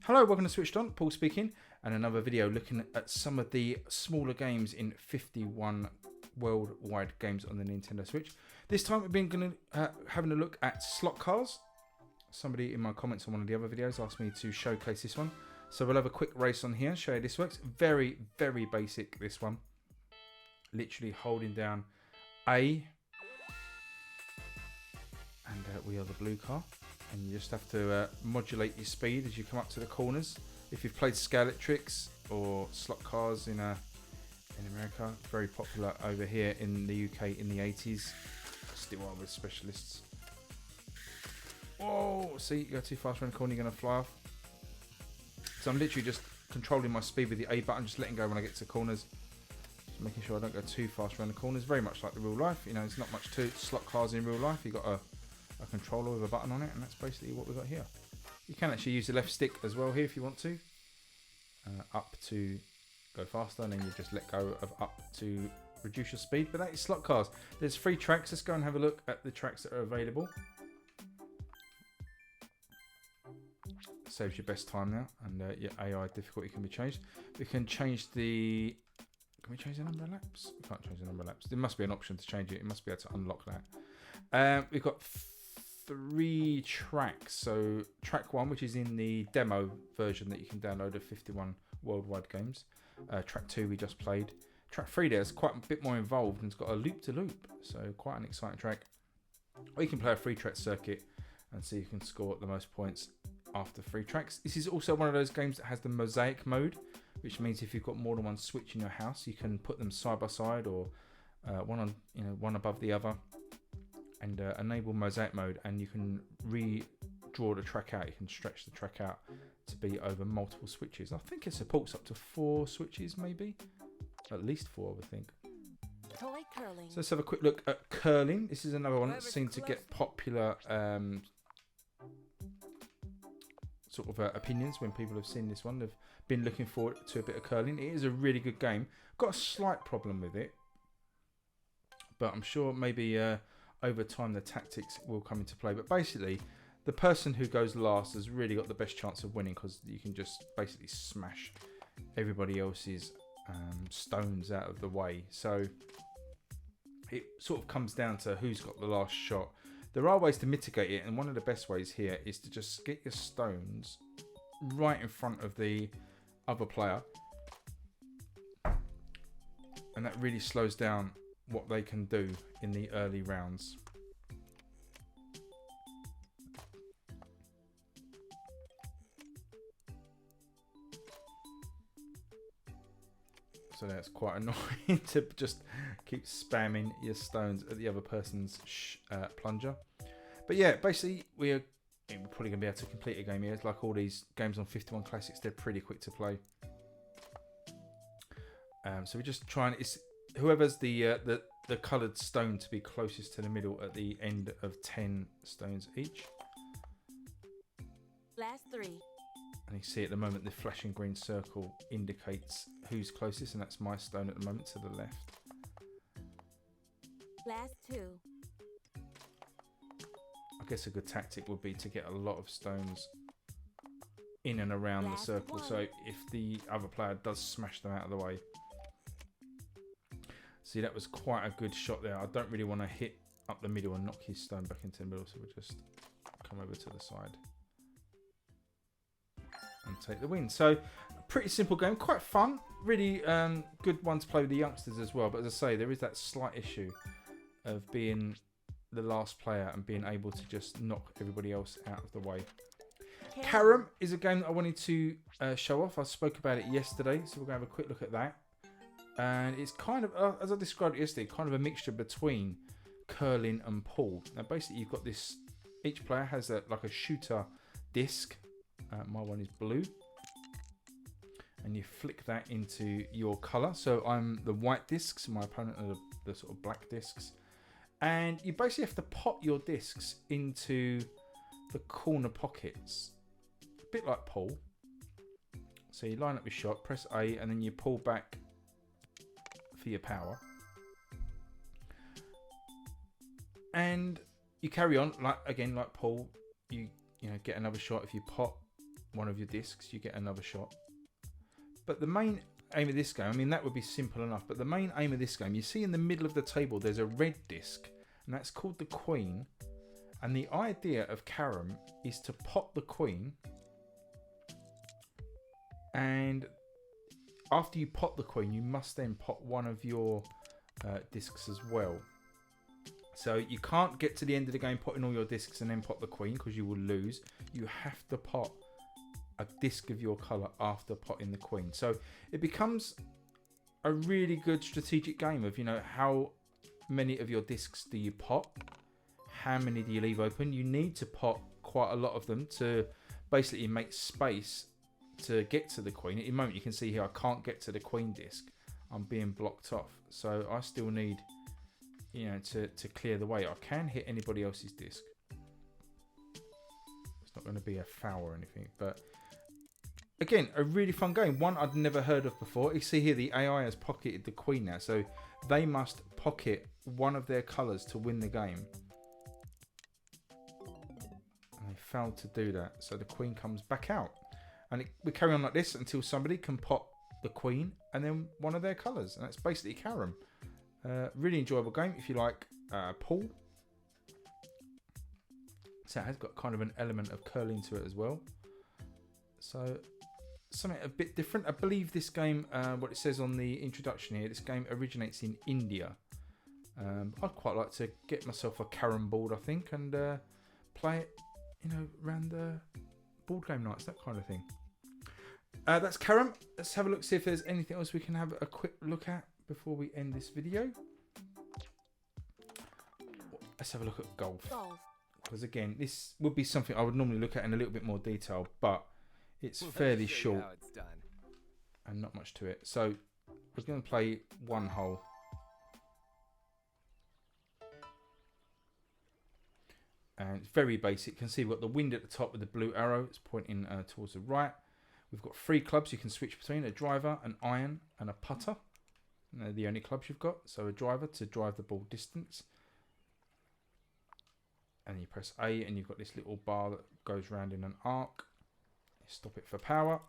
Hello, welcome to Switched On, Paul speaking, and another video looking at some of the smaller games in 51 worldwide games on the Nintendo Switch. This time we've been having a look at slot cars. Somebody in my comments on one of the other videos asked me to showcase this one. So we'll have a quick race on here, show you how this works. Very, very basic, this one. Literally holding down A. And we are the blue car. And you just have to modulate your speed as you come up to the corners. If you've played Scalatrix or slot cars in America, very popular over here in the UK in the 80s. Still are with specialists. Whoa! See, you go too fast around the corner, you're going to fly off. So I'm literally just controlling my speed with the A button, just letting go when I get to corners. Just making sure I don't go too fast around the corners. Very much like the real life. You know, there's not much to slot cars in real life. You've got a controller with a button on it, and that's basically what we've got here. You can actually use the left stick as well here if you want to. Up to go faster, and then you just let go of up to reduce your speed. But that is slot cars. There's 3 tracks. Let's go and have a look at the tracks that are available. Saves your best time now, and your AI difficulty can be changed. We can change the... Can we change the number of laps? We can't change the number of laps. There must be an option to change it. It must be able to unlock that. We've got 3 tracks. So track 1, which is in the demo version that you can download of 51 worldwide games. Track 2 we just played. Track 3 there's quite a bit more involved and it's got a loop-to-loop. So quite an exciting track. Or you can play a 3-track circuit and see who can score the most points after 3 tracks. This is also one of those games that has the mosaic mode, which means if you've got more than one switch in your house, you can put them side by side or one above the other, and enable mosaic mode, and you can redraw the track out. You can stretch the track out to be over multiple switches. I think it supports up to 4 switches, maybe at least 4, I would think. Toy curling. So let's have a quick look at curling. This is another one that seemed to get popular opinions when people have seen this one. They've been looking forward to a bit of curling. It is a really good game. Got a slight problem with it, but I'm sure maybe over time the tactics will come into play. But basically, the person who goes last has really got the best chance of winning, because you can just basically smash everybody else's stones out of the way. So it sort of comes down to who's got the last shot. There are ways to mitigate it, and one of the best ways here is to just get your stones right in front of the other player, and that really slows down what they can do in the early rounds. So that's quite annoying to just keep spamming your stones at the other person's plunger. But yeah, basically we're probably going to be able to complete a game here. It's like all these games on 51 Classics, they're pretty quick to play. So we're just trying, it's whoever's the coloured stone to be closest to the middle at the end of 10 stones each. Last 3. And you see at the moment the flashing green circle indicates who's closest, and that's my stone at the moment to the left. Last 2. I guess a good tactic would be to get a lot of stones in and around the circle. So if the other player does smash them out of the way. See, that was quite a good shot there. I don't really want to hit up the middle and knock his stone back into the middle, so we'll just come over to the side and take the win. So pretty simple game, quite fun, really good one to play with the youngsters as well. But as I say, there is that slight issue of being the last player and being able to just knock everybody else out of the way. Carom is a game that I wanted to show off. I spoke about it yesterday, so we're going to have a quick look at that. And it's kind of, as I described it yesterday, kind of a mixture between curling and pool. Now basically you've got this, each player has like a shooter disc. My one is blue, and you flick that into your colour. So I'm the white discs, my opponent are the sort of black discs, and you basically have to pop your discs into the corner pockets, a bit like pool. So you line up your shot, press A, and then you pull back for your power, and you carry on like pool. You get another shot if you pop, one of your discs, you get another shot. But the main aim of this game, I mean, that would be simple enough, but the main aim of this game, you see in the middle of the table, there's a red disc, and that's called the Queen. And the idea of Carom is to pot the Queen, and after you pot the Queen, you must then pot one of your discs as well. So you can't get to the end of the game potting all your discs and then pot the Queen, because you will lose. You have to pot a disc of your colour after potting the Queen. So it becomes a really good strategic game of, you know, how many of your discs do you pot? How many do you leave open? You need to pot quite a lot of them to basically make space to get to the Queen. At the moment, you can see here I can't get to the Queen disc. I'm being blocked off. So I still need, you know, to clear the way. I can hit anybody else's disc. It's not going to be a foul or anything. But again, a really fun game. One I'd never heard of before. You see here the AI has pocketed the Queen now. So they must pocket one of their colours to win the game. And they failed to do that. So the Queen comes back out. And we carry on like this until somebody can pot the Queen and then one of their colours. And that's basically Carom. Really enjoyable game if you like pool. So it has got kind of an element of curling to it as well. So something a bit different. I believe this game, what it says on the introduction here, this game originates in India. I'd quite like to get myself a Carrom board, I think, and play it, you know, around the board game nights, that kind of thing. That's Carrom. Let's have a look, see if there's anything else we can have a quick look at before we end this video. Let's have a look at golf. Because again, this would be something I would normally look at in a little bit more detail, but it's fairly short and not much to it. So we're going to play one hole. And it's very basic. You can see we've got the wind at the top with the blue arrow. It's pointing towards the right. We've got 3 clubs you can switch between: a driver, an iron, and a putter. And they're the only clubs you've got. So a driver to drive the ball distance. And you press A and you've got this little bar that goes round in an arc. You stop it for power.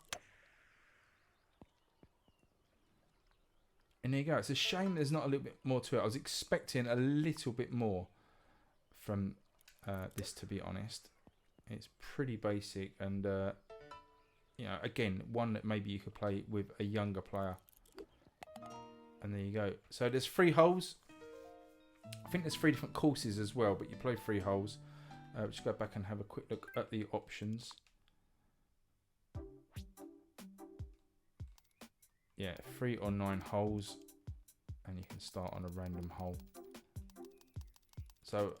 And there you go. It's a shame there's not a little bit more to it. I was expecting a little bit more from this, to be honest. It's pretty basic, and you know, again, one that maybe you could play with a younger player. And there you go. So there's 3 holes. I think there's 3 different courses as well, but you play 3 holes. Just go back and have a quick look at the options. Yeah, 3 or 9 holes, and you can start on a random hole. So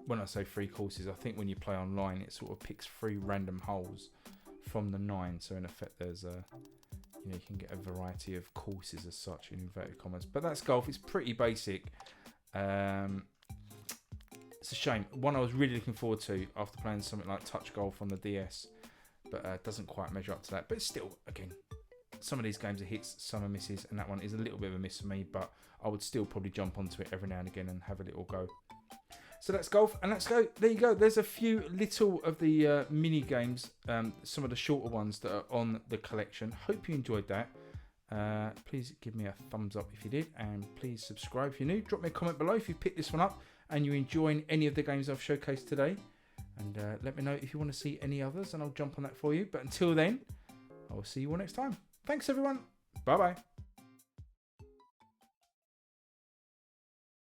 when I say 3 courses, I think when you play online, it sort of picks 3 random holes from the 9. So in effect, there's a, you know, you can get a variety of courses as such, in inverted commas. But that's golf. It's pretty basic. It's a shame. One I was really looking forward to after playing something like Touch Golf on the DS, but it doesn't quite measure up to that. But still, again, some of these games are hits, some are misses, and that one is a little bit of a miss for me, but I would still probably jump onto it every now and again and have a little go. So that's golf, and let's go. There you go. There's a few little of the mini games, some of the shorter ones that are on the collection. Hope you enjoyed that. Please give me a thumbs up if you did, and please subscribe if you're new. Drop me a comment below if you picked this one up and you enjoy any of the games I've showcased today, and let me know if you want to see any others, and I'll jump on that for you. But until then, I will see you all next time. Thanks everyone. Bye bye.